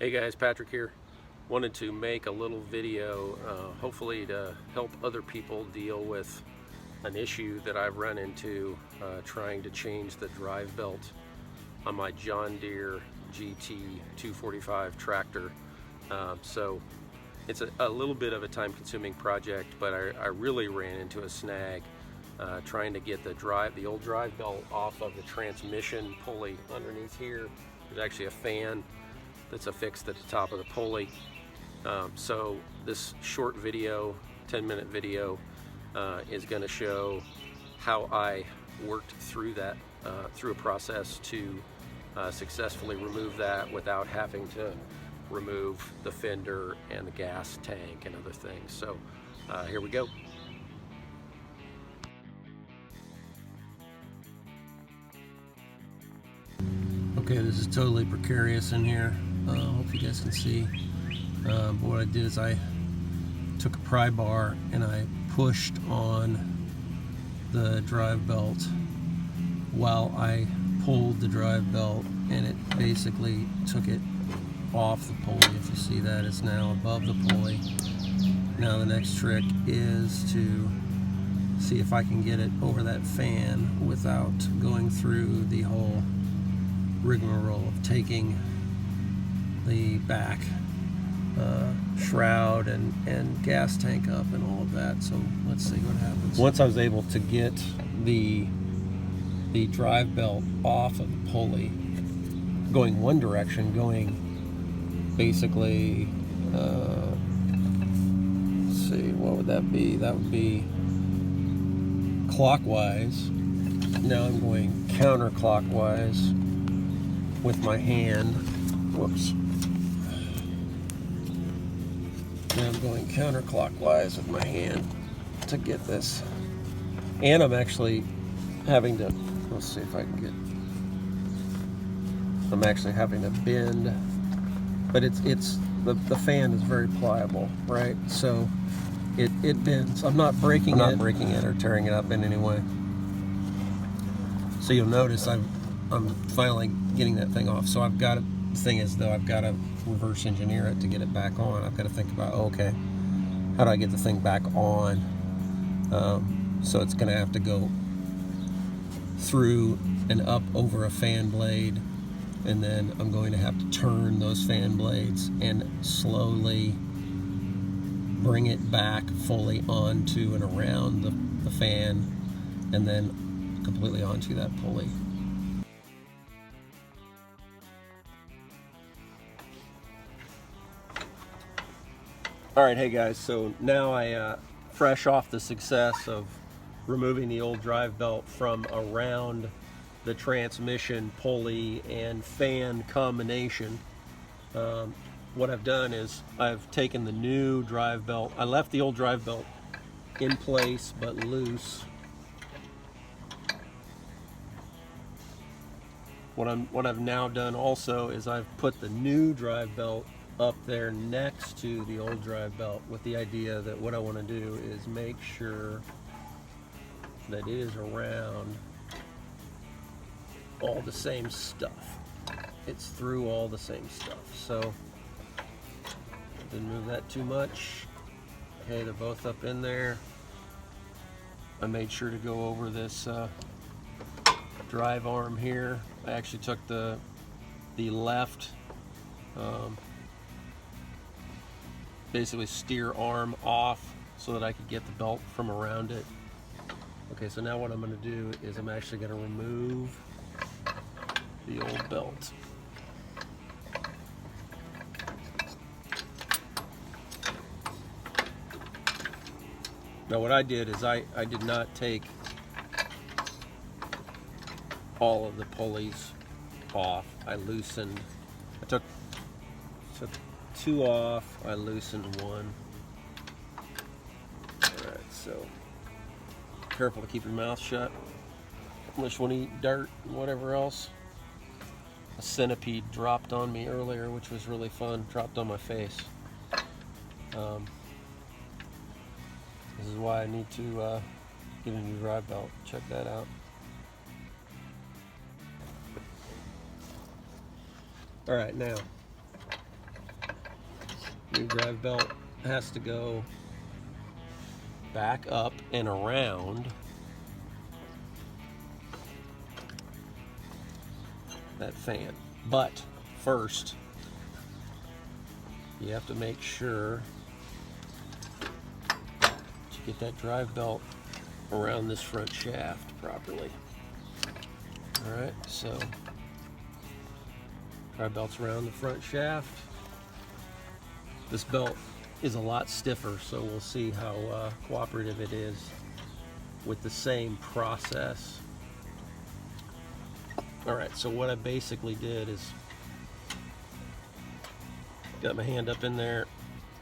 Hey guys, Patrick here. Wanted to make a little video, hopefully to help other people deal with an issue that I've run into trying to change the drive belt on my John Deere GT 245 tractor. So it's a little bit of a time-consuming project, but I really ran into a snag trying to get the old drive belt off of the transmission pulley underneath here. There's actually a fan that's affixed at the top of the pulley. So this short video, 10-minute video, is going to show how I worked through that, through a process to successfully remove that without having to remove the fender and the gas tank and other things. So here we go. Okay, this is totally precarious in here. Hope you guys can see. But what I did is I took a pry bar and I pushed on the drive belt while I pulled the drive belt, and it basically took it off the pulley. If you see that, it's now above the pulley. Now the next trick is to see if I can get it over that fan without going through the whole rigmarole of taking the back shroud and gas tank up and all of that. So let's see what happens. Once I was able to get the drive belt off of the pulley, going one direction, going basically, let's see, what would that be? That would be clockwise. Now I'm going counterclockwise with my hand. Whoops. Now I'm going counterclockwise with my hand to get this. And I'm actually having to, let's see if I can get, I'm actually having to bend, but the fan is very pliable, right? So it bends. I'm not breaking it or tearing it up in any way. So you'll notice I'm finally getting that thing off. So I've got to, the thing is though, I've got to reverse engineer it to get it back on. I've got to think about, okay, how do I get the thing back on? So it's going to have to go through and up over a fan blade, and then I'm going to have to turn those fan blades and slowly bring it back fully onto and around the fan, and then completely onto that pulley. All right, hey guys, so now I, fresh off the success of removing the old drive belt from around the transmission pulley and fan combination, what I've done is I've taken the new drive belt. I left the old drive belt in place but loose. What I've now done also is I've put the new drive belt up there next to the old drive belt, with the idea that what I want to do is make sure that it is around all the same stuff. It's through all the same stuff. So didn't move that too much. Okay, they're both up in there. I made sure to go over this drive arm here. I actually took the left basically steer arm off so that I could get the belt from around it. Okay, so now what I'm going to do is I'm actually going to remove the old belt. Now what I did is I did not take all of the pulleys off. I loosened, I took two off, I loosened one. Alright, so careful to keep your mouth shut unless you want to eat dirt and whatever else. A centipede dropped on me earlier, which was really fun, dropped on my face. This is why I need to get a new drive belt. Check that out. All right, now New drive belt has to go back up and around that fan. But first, you have to make sure that you get that drive belt around this front shaft properly. Alright, so drive belt's around the front shaft. This belt is a lot stiffer, so we'll see how cooperative it is with the same process. Alright, so what I basically did is got my hand up in there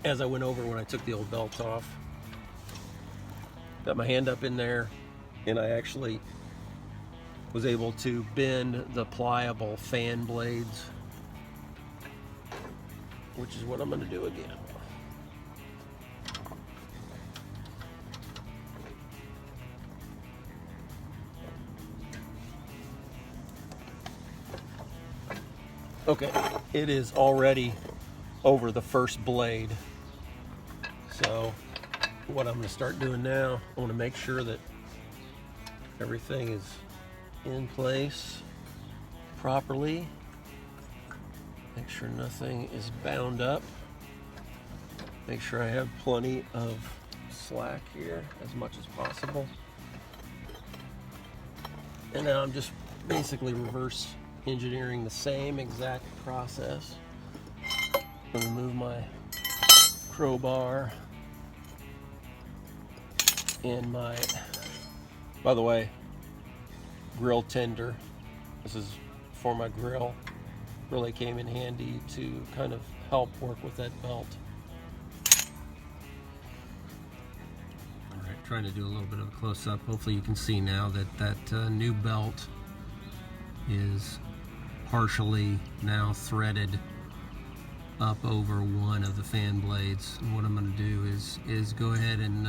as I went over when I took the old belt off. Got my hand up in there, and I actually was able to bend the pliable fan blades, which is what I'm going to do again. Okay, it is already over the first blade. So what I'm going to start doing now, I want to make sure that everything is in place properly. Make sure nothing is bound up. Make sure I have plenty of slack here as much as possible. And now I'm just basically reverse engineering the same exact process. I'm gonna remove my crowbar and my, by the way, grill tender. This is for my grill. Really came in handy to kind of help work with that belt. All right, trying to do a little bit of a close-up. Hopefully you can see now that that new belt is partially now threaded up over one of the fan blades. And what I'm going to do is go ahead and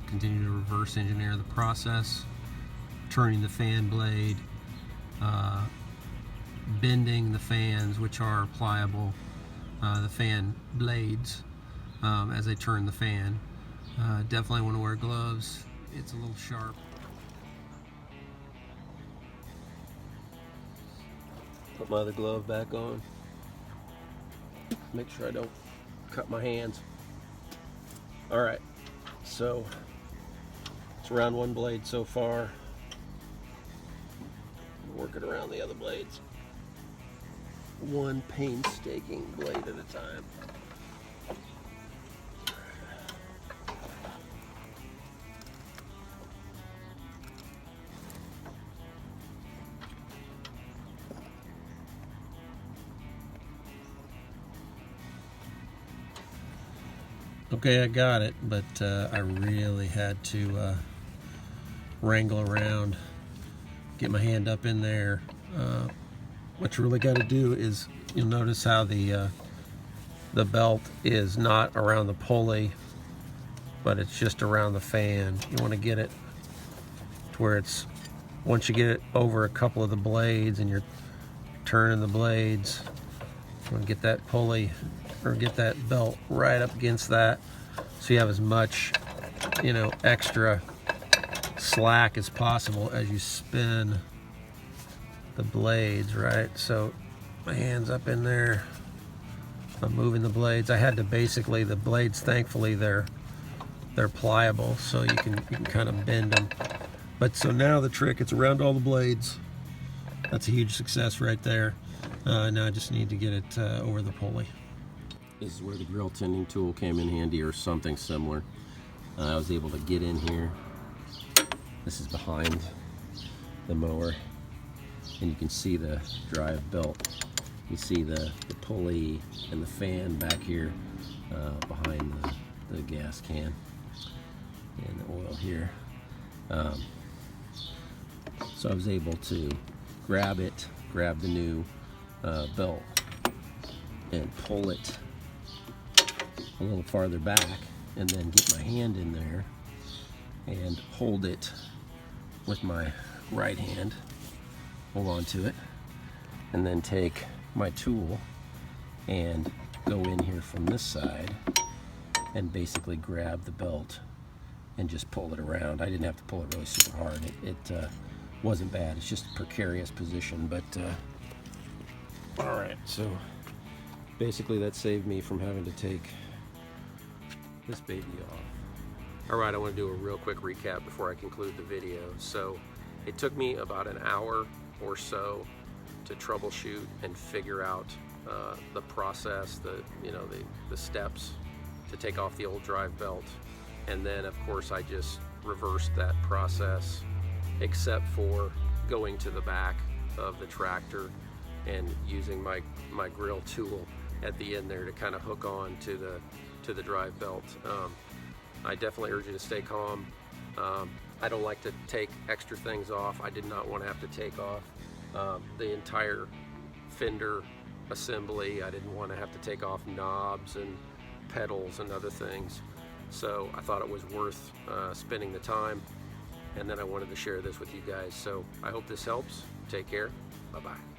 continue to reverse engineer the process, turning the fan blade, bending the fans, which are pliable, the fan blades, as I turn the fan. Definitely want to wear gloves. It's a little sharp. Put my other glove back on. Make sure I don't cut my hands. All right, so it's around one blade so far. Work it around the other blades. One painstaking blade at a time. Okay, I got it, but I really had to wrangle around, get my hand up in there. What you really got to do is, you'll notice how the belt is not around the pulley, but it's just around the fan. You want to get it to where it's, once you get it over a couple of the blades and you're turning the blades, you want to get that pulley or get that belt right up against that, so you have as much, you know, extra slack as possible as you spin the blades, right? So my hand's up in there, I'm moving the blades. I had to basically, the blades, thankfully they're pliable, so you can kind of bend them. But so now the trick, it's around all the blades. That's a huge success right there. Now I just need to get it over the pulley. This is where the grill tending tool came in handy, or something similar. I was able to get in here. This is behind the mower, and you can see the drive belt. You see the pulley and the fan back here behind the gas can, and the oil here. So I was able to grab the new belt and pull it a little farther back, and then get my hand in there and hold it with my right hand, hold on to it, and then take my tool and go in here from this side and basically grab the belt and just pull it around. I didn't have to pull it really super hard. It wasn't bad. It's just a precarious position, but all right, so basically that saved me from having to take this baby off. All right, I want to do a real quick recap before I conclude the video. So it took me about an hour or so to troubleshoot and figure out the process, the steps to take off the old drive belt. And then of course I just reversed that process, except for going to the back of the tractor and using my grill tool at the end there to kind of hook on to the drive belt. I definitely urge you to stay calm. I don't like to take extra things off. I did not want to have to take off the entire fender assembly. I didn't want to have to take off knobs and pedals and other things. So I thought it was worth spending the time, and then I wanted to share this with you guys. So I hope this helps. Take care. Bye-bye.